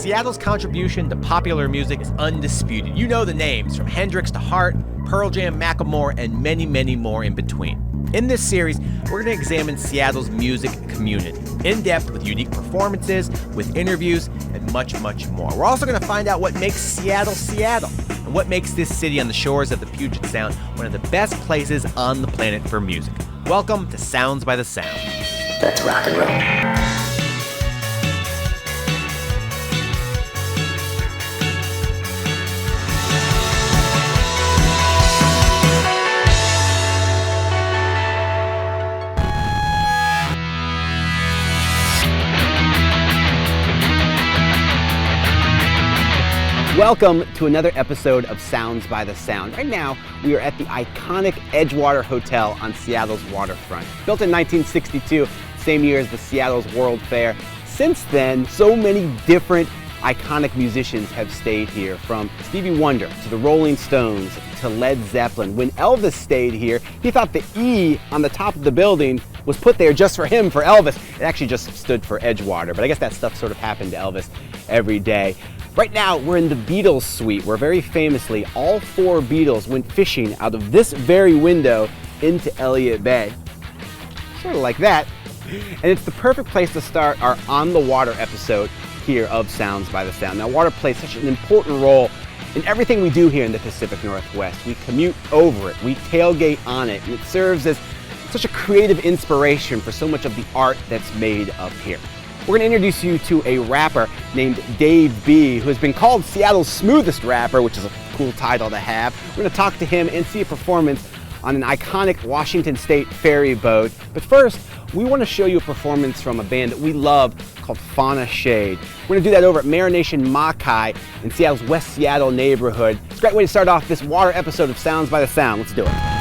Seattle's contribution to popular music is undisputed. You know the names, from Hendrix to Hart, Pearl Jam, Macklemore, and many, many more in between. In this series, we're going to examine Seattle's music community, in depth with unique performances, with interviews, and much, much more. We're also going to find out what makes Seattle, Seattle, and what makes this city on the shores of the Puget Sound one of the best places on the planet for music. Welcome to Sounds by the Sound. Let's rock and roll. Welcome to another episode of Sounds by the Sound. Right now, we are at the iconic Edgewater Hotel on Seattle's waterfront. Built in 1962, same year as the Seattle's World Fair. Since then, so many different iconic musicians have stayed here, from Stevie Wonder to the Rolling Stones to Led Zeppelin. When Elvis stayed here, he thought the E on the top of the building was put there just for him, for Elvis. It actually just stood for Edgewater, but I guess that stuff sort of happened to Elvis every day. Right now, we're in the Beatles suite, where very famously, all four Beatles went fishing out of this very window into Elliott Bay. Sort of like that. And it's the perfect place to start our On the Water episode here of Sounds by the Sound. Now, water plays such an important role in everything we do here in the Pacific Northwest. We commute over it, we tailgate on it, and it serves as such a creative inspiration for so much of the art that's made up here. We're going to introduce you to a rapper named Dave B, who has been called Seattle's smoothest rapper, which is a cool title to have. We're going to talk to him and see a performance on an iconic Washington State Ferry boat. But first, we want to show you a performance from a band that we love called Fauna Shade. We're going to do that over at Marination Ma Kai in Seattle's West Seattle neighborhood. It's a great way to start off this water episode of Sounds by the Sound. Let's do it.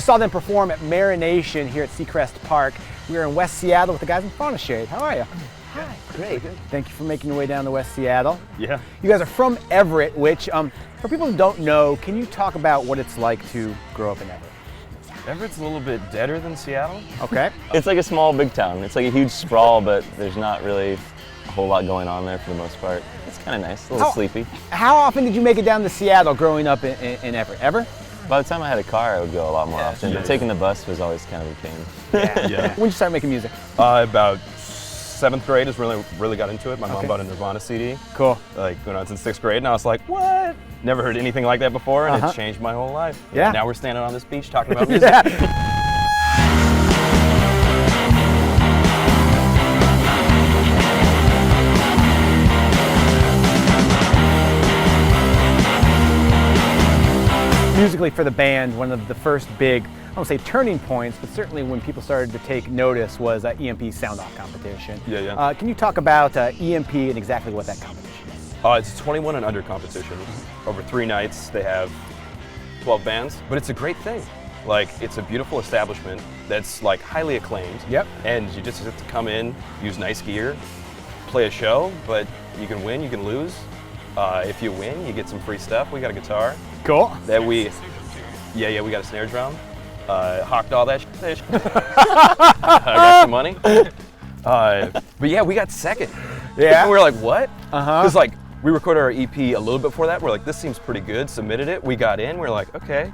just saw them perform at Marination here at Seacrest Park. We are in West Seattle with the guys in Fauna Shade. How are you? Hi, great. Thank you for making your way down to West Seattle. Yeah. You guys are from Everett, which, for people who don't know, can you talk about what it's like to grow up in Everett? Everett's a little bit deader than Seattle. Okay. It's like a small big town. It's like a huge sprawl, but there's not really a whole lot going on there for the most part. It's kind of nice, a little sleepy. How often did you make it down to Seattle growing up in Everett? Ever? By the time I had a car, I would go a lot more often, but taking the bus was always kind of a pain. Yeah. When did you start making music? About 7th grade is really got into it. My mom bought a Nirvana CD. Cool. Like when I was in 6th grade, and I was like, what? Never heard anything like that before, and it changed my whole life. Yeah. Now we're standing on this beach talking about music. Musically for the band, one of the first big, I won't say turning points, but certainly when people started to take notice was EMP Sound-Off competition. Yeah. Can you talk about EMP and exactly what that competition is? It's a 21 and under competition. Over 3 nights, they have 12 bands, but it's a great thing. Like, it's a beautiful establishment that's like highly acclaimed. Yep. And you just have to come in, use nice gear, play a show, but you can win, you can lose. If you win, you get some free stuff. We got a guitar. Cool. That we got a snare drum. Hawked all that shit. I got some money. But yeah, we got second. Yeah. And we were like, what? Uh-huh. Because we recorded our EP a little bit before that. We're like, this seems pretty good. Submitted it. We got in. We were like, okay.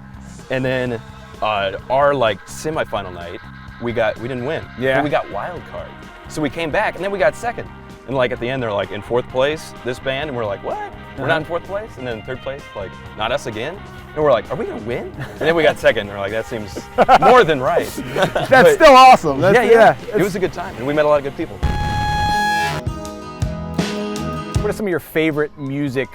And then our semifinal night, we didn't win. Yeah. But we got wild card. So we came back and then we got second. And at the end, they're like in 4th place, this band, and we're like, what? We're not in 4th place? And then 3rd place, like, not us again? And we're like, are we gonna win? And then we got second, and we're like, that seems more than right. That's still awesome. Yeah. It was a good time, and we met a lot of good people. What are some of your favorite music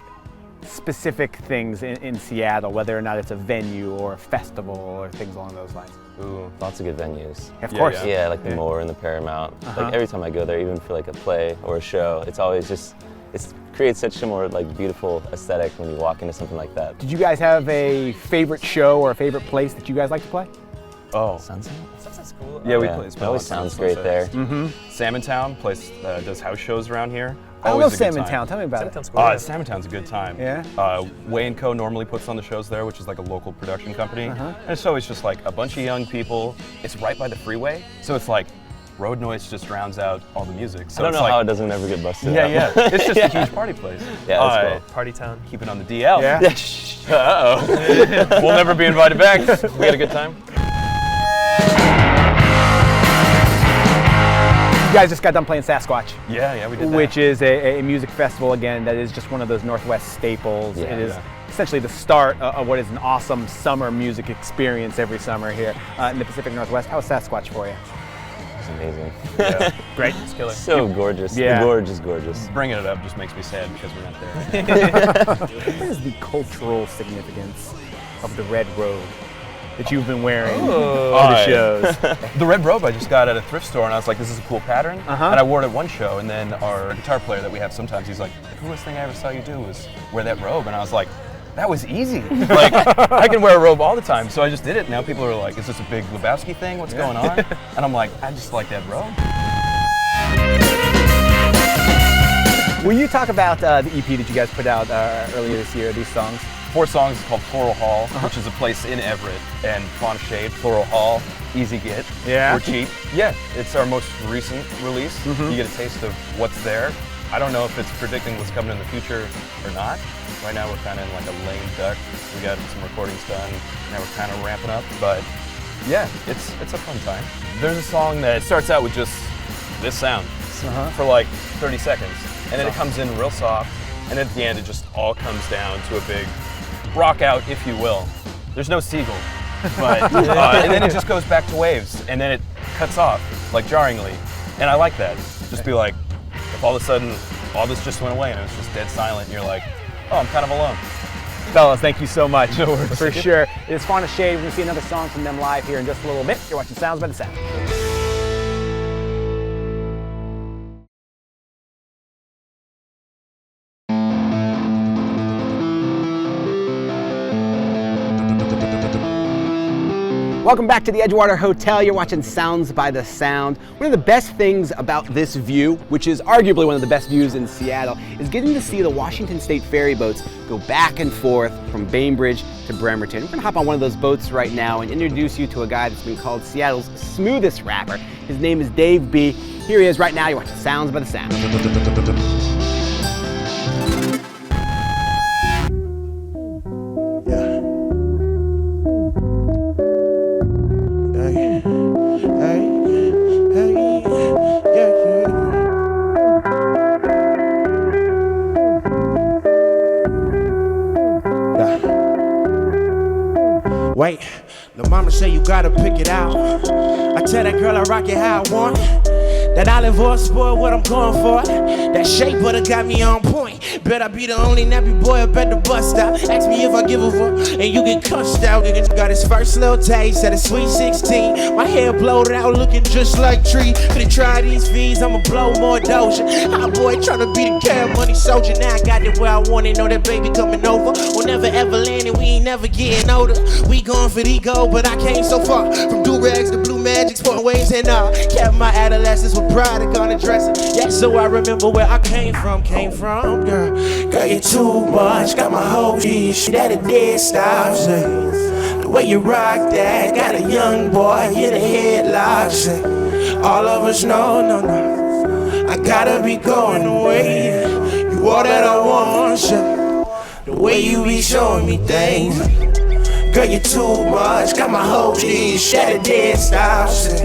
specific things in Seattle, whether or not it's a venue or a festival or things along those lines? Ooh, lots of good venues. Of course. Yeah, like the Moore and the Paramount. Like every time I go there, even for like a play or a show, it's always just, it creates such a more like beautiful aesthetic when you walk into something like that. Did you guys have a favorite show or a favorite place that you guys like to play? Oh. Sunset? Sunset's cool. Yeah, we play. It always sounds great there. Salmon Town does house shows around here. I love Always a good Salmon time. Town. Tell me about it. Salmon Town's a good time. Yeah? Way & Co. normally puts on the shows there, which is like a local production company. And it's always just like a bunch of young people. It's right by the freeway, so it's like road noise just drowns out all the music. So I don't know how it doesn't ever get busted out. Yeah. It's just a huge party place. Yeah, that's cool. Party town. Keep it on the DL. Yeah? Uh-oh. We'll never be invited back. We had a good time. You guys just got done playing Sasquatch. Yeah, we did that. Which is a music festival, again, that is just one of those Northwest staples. Yeah. It is essentially the start of what is an awesome summer music experience every summer here in the Pacific Northwest. How was Sasquatch for you? It's amazing. Yeah. Great. It's killer. So gorgeous. Yeah. The gorge is gorgeous. Bringing it up just makes me sad because we're not there. What is the cultural significance of the red robe that you've been wearing to the shows? The red robe I just got at a thrift store, and I was like, this is a cool pattern. And I wore it at one show, and then our guitar player that we have sometimes, he's like, the coolest thing I ever saw you do was wear that robe. And I was like, that was easy. Like, I can wear a robe all the time, so I just did it. Now people are like, is this a big Lebowski thing? What's going on? And I'm like, I just like that robe. Will you talk about the EP that you guys put out earlier this year, these songs? 4 songs called Floral Hall, which is a place in Everett, and Fauna Shade, Floral Hall, easy get. Yeah. We're cheap. Yeah, it's our most recent release. You get a taste of what's there. I don't know if it's predicting what's coming in the future or not. Right now we're kind of in like a lame duck. We got some recordings done, now we're kind of ramping up, but yeah, it's a fun time. There's a song that starts out with just this sound for like 30 seconds, and then it comes in real soft, and at the end it just all comes down to a big rock out, if you will. There's no seagull, but and then it just goes back to waves, and then it cuts off like jarringly, and I like that. Just be like, if all of a sudden all this just went away and it was just dead silent, and you're like, oh, I'm kind of alone. Fellas, thank you so much. For sure. It is Fauna Shade. We're going to see another song from them live here in just a little bit. You're watching Sounds by the Sound. Welcome back to the Edgewater Hotel. You're watching Sounds by the Sound. One of the best things about this view, which is arguably one of the best views in Seattle, is getting to see the Washington State Ferry boats go back and forth from Bainbridge to Bremerton. We're gonna hop on one of those boats right now and introduce you to a guy that's been called Seattle's smoothest rapper. His name is Dave B. Here he is right now. You're watching Sounds by the Sound. Wait, the mama say you gotta pick it out. I tell that girl I rock it how I want. That olive oil spoil what I'm going for. That shea butter got me on point. Bet I be the only nappy boy up at the bus stop. Ask me if I give a fuck, and you get cussed out. Nigga got his first little taste at a sweet 16. My hair blowed out, looking just like Tree. Finna try these fees, I'ma blow more doja. Hot boy tryna be the cash money soldier. Now I got it where I want it. Know that baby coming over. We'll never ever land and we ain't never getting older. We going for the gold, but I came so far. From do-rags to blue magic, sporting waves and all. Kept my adolescence with pride and gonna dress it. Yeah, so I remember where I came from, girl. Girl, you're too much, got my whole shit at a dead stop. Say, the way you rock that, got a young boy in a headlock. Say, all of us know, no, I gotta be going away. You all that I want, say, the way you be showing me things. Girl, you're too much, got my whole shit at a dead stop. Say,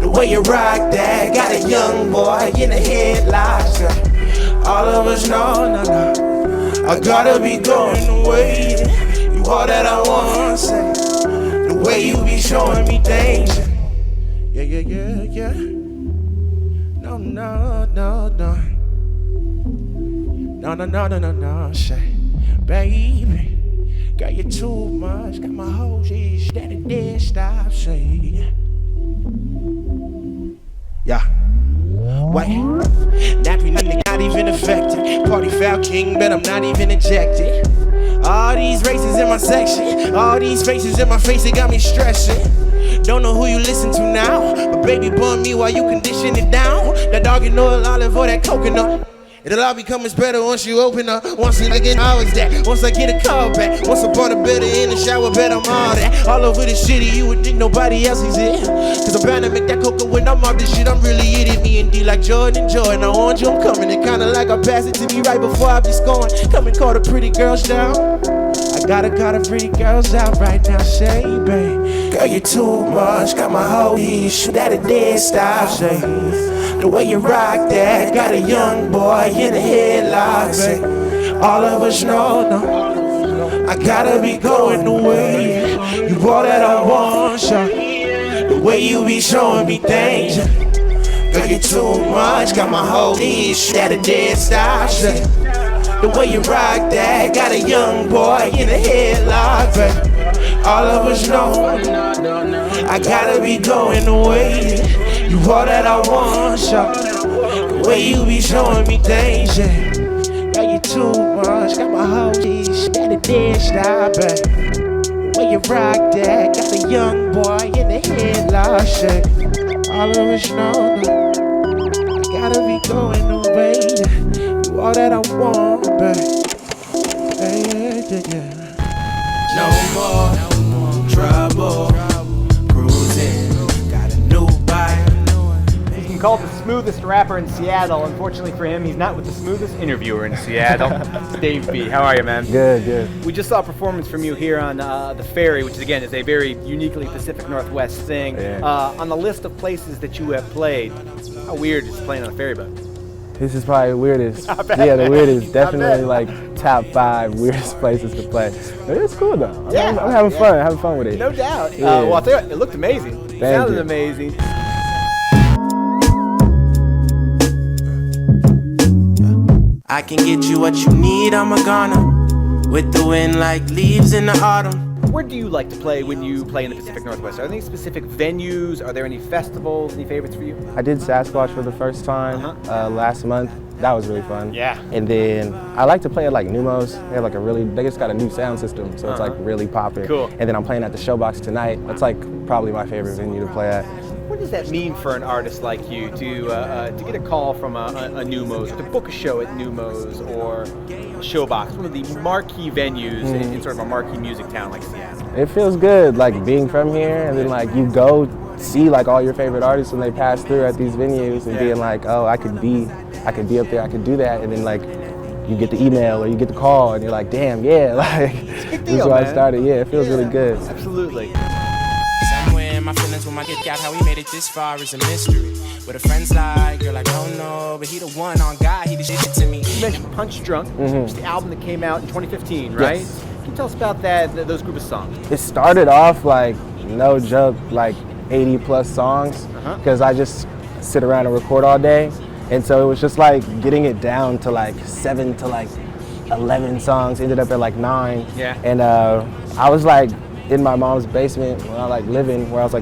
the way you rock that, got a young boy in a headlock. Say, all of us know, no, I gotta be going away. You all that I want, say, the way you be showing me things. Yeah. No, say, baby, girl, you too much, got my whole shit at a dead stop, say, yeah. Wait, nappy nigga not even affected. Party foul king, but I'm not even ejected. All these races in my section, all these faces in my face, it got me stressing. Don't know who you listen to now, but baby bun me while you condition it down. That dog in oil, olive oil, that coconut. It'll all become much better once you open up. Once I get hours that, once I get a call back. Once upon a better in the shower, bet I'm all that. All over the city, you would think nobody else is it. Cause I'm bound to make that coca when I'm off this shit. I'm really it. Me and D like Jordan. I want you, I'm coming. It kinda like I pass it to me right before I be scoring. Come and call the pretty girls down. I gotta call the pretty girls out right now, say, babe. Girl, you too much, got my whole shit at a dead stop, say. The way you rock that, got a young boy in a headlock, say. All of us know, no, I gotta be going away. You all that I want, say. The way you be showing me things. Girl, you too much, got my whole shit at a dead stop, say. The way you rock that, got a young boy in a headlock, baby. All of us know, I gotta be going away. You all that I want, so the way you be showing me things, yeah. Girl, you too much, got my whole shit at a dead stop, baby. The way you rock that, got a young boy in the headlock, yeah. All of us know, I gotta be going away. You all that I want, baby. Yeah. No more trouble, cruising, got a new bike. He's been called the smoothest rapper in Seattle. Unfortunately for him, he's not with the smoothest interviewer in Seattle. It's Dave B. How are you, man? Good. We just saw a performance from you here on the Ferry, which again is a very uniquely Pacific Northwest thing. Yeah. On the list of places that you have played, how weird is playing on a ferry boat? This is probably the weirdest. Yeah, the weirdest. Definitely like top 5 weirdest places to play. But it's cool though. I'm having fun. Having fun with it. No doubt. Yeah. Well, I'll tell you what, it looked amazing. It sounded you. amazing. I can get you what you need, I'm a goner. With the wind like leaves in the autumn. Where do you like to play when you play in the Pacific Northwest? Are there any specific venues? Are there any festivals? Any favorites for you? I did Sasquatch for the first time last month. that was really fun. Yeah. And then I like to play at like Numos. They have like they just got a new sound system, so it's like really popping. Cool. And then I'm playing at the Showbox tonight. That's like probably my favorite venue to play at. What does that mean for an artist like you to get a call from a Numos, or to book a show at Numos or Showbox, one of the marquee venues in sort of a marquee music town like Seattle? It feels good, like being from here, and then like you go see like all your favorite artists when they pass through at these venues, and being like, oh, I could be up there, I could do that, and then like you get the email or you get the call, and you're like, damn, yeah, like this is where I started. Yeah, it feels really good. Absolutely. Somewhere in my feelings when I get out, how we made it this far is a mystery. With a friend's like, girl, I don't know, but he the one on God, he the shit to me. You mentioned Punch Drunk, which is the album that came out in 2015, right? Yes. Can you tell us about those group of songs? It started off like, no joke, like 80 plus songs, because I just sit around and record all day. And so it was just like getting it down to like 7 to like 11 songs, ended up at like 9. Yeah. And I was like in my mom's basement where I was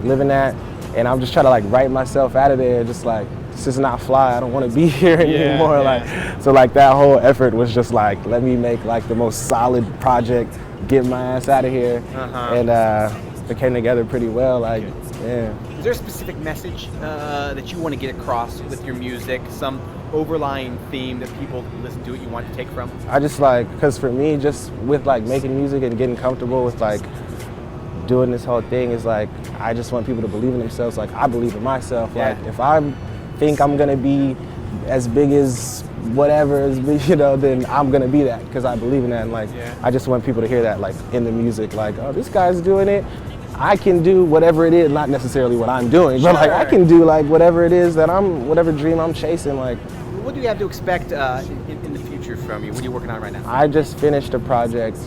living at, and I'm just trying to like write myself out of there, just like, this is not fly, I don't want to be here anymore. Like, so like that whole effort was just like, let me make like the most solid project, get my ass out of here. And it came together pretty well, like, yeah. Is there a specific message that you want to get across with your music? Some overlying theme that people who listen to it you want to take from? I just like, because for me, just with like making music and getting comfortable with like doing this whole thing is like, I just want people to believe in themselves. Like I believe in myself. Yeah. Like if I think I'm gonna be as big as whatever is big, you know, then I'm gonna be that because I believe in that. And like, I just want people to hear that like in the music, like, oh, this guy's doing it. I can do whatever it is, not necessarily what I'm doing, but like I can do like whatever it is that whatever dream I'm chasing. Like, what do you have to expect in the future from you? What are you working on right now? I just finished a project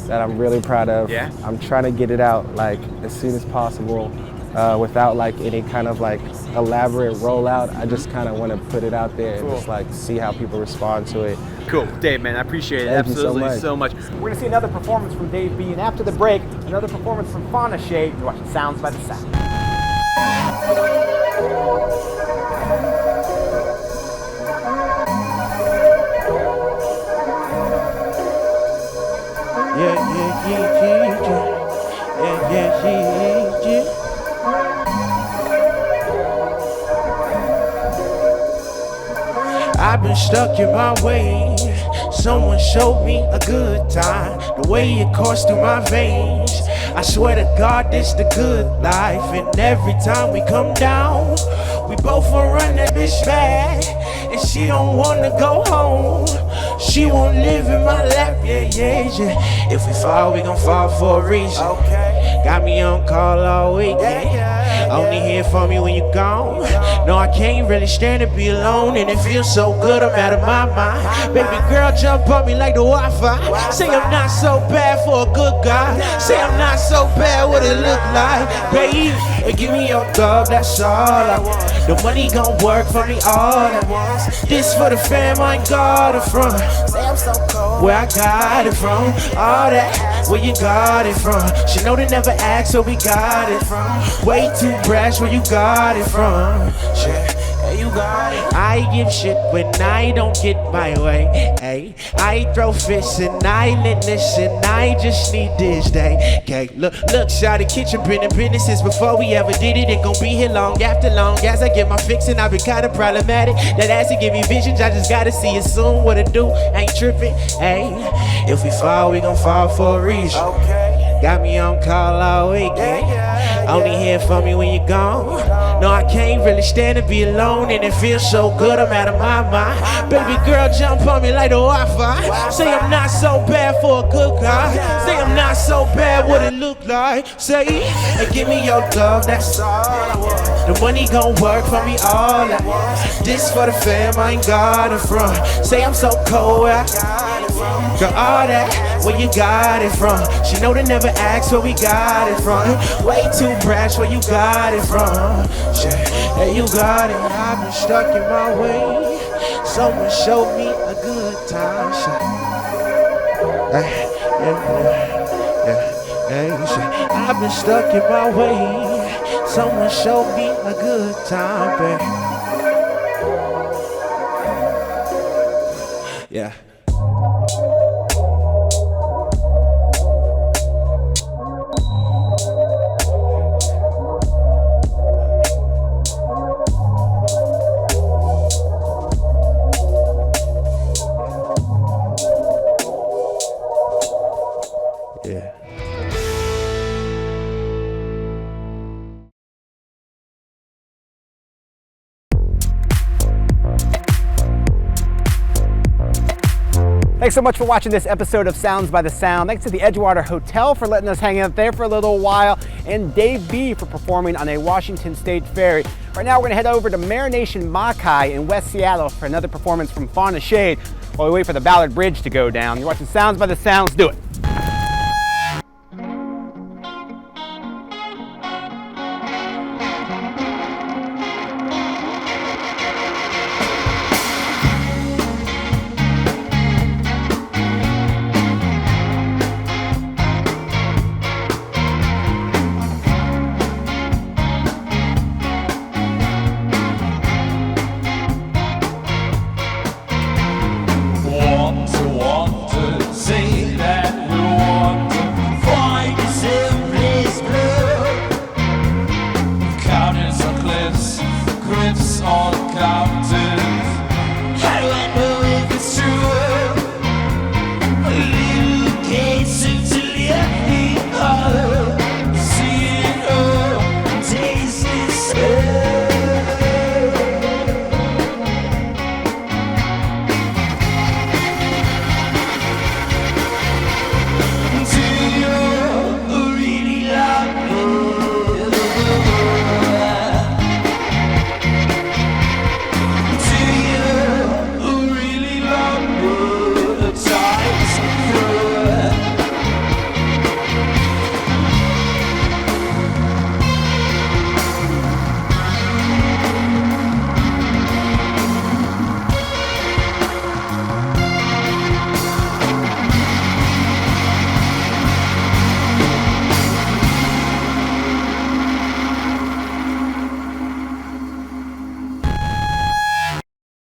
that I'm really proud of. Yeah? I'm trying to get it out like as soon as possible without like any kind of like elaborate rollout. I just kind of want to put it out there and just like see how people respond to it. Cool. Dave, man, I appreciate it. Thank you Absolutely so much. We're going to see another performance from Dave B, and after the break, another performance from Fauna Shade. You're watching Sounds by the Sound. I've been stuck in my way. Someone showed me a good time, the way it coursed through my veins. I swear to God, this the good life. And every time we come down, we both wanna run that bitch back. And she don't wanna go home. She won't live in my lap, yeah. If we fall, we gon' fall for a reason. Got me on call all week, Only hear from you when you gone. No, I can't really stand to be alone, and it feels so good, I'm out of my mind. Baby girl, jump on me like the Wi-Fi. Say I'm not so bad for a good guy. Say I'm not so bad, what it look like. Baby, give me your love, that's all I want. The money gon' work for me all at once. This for the fam, I ain't got it from. Say I'm so cold, where I got it from. All that, where you got it from. She know they never ask, so we got it from. Way too brash, where you got it from. Shit. You got it. I give shit when I don't get my way. Hey, I throw fists and I let this and I just need this day. Okay, look, shawty, kitchen been in businesses before we ever did it. Ain't gon' be here long after long as I get my fix, and I've been kinda problematic. That ass to give me visions, I just gotta see it soon. What it do? Ain't tripping. Hey, if we fall, we gon' fall for a reason. Got me on call all week. Only hear from me when you're gone. No, I can't really stand to be alone, and it feels so good, I'm out of my mind. Baby girl, jump on me like the Wi-Fi. Say I'm not so bad for a good guy. Say I'm not so bad, what it look like. Say, hey, give me your love, that's all I want. The money gon' work for me all at once. This for the fam, I ain't got it from. Say I'm so cold, where I got it from. Girl, all that, where you got it from. She know they never ask where we got it from. Way too brash, where you got it from. Shit, hey, you got it. I've been stuck in my way. Someone showed me a good time. Shit. Hey, shit. I've been stuck in my way. Someone showed me a good time, babe. Yeah. Yeah. Thanks so much for watching this episode of Sounds by the Sound. Thanks to the Edgewater Hotel for letting us hang out there for a little while, and Dave B for performing on a Washington State Ferry. Right now we're gonna head over to Marination Ma Kai in West Seattle for another performance from Fauna Shade while we wait for the Ballard Bridge to go down. You're watching Sounds by the Sound. Let's do it.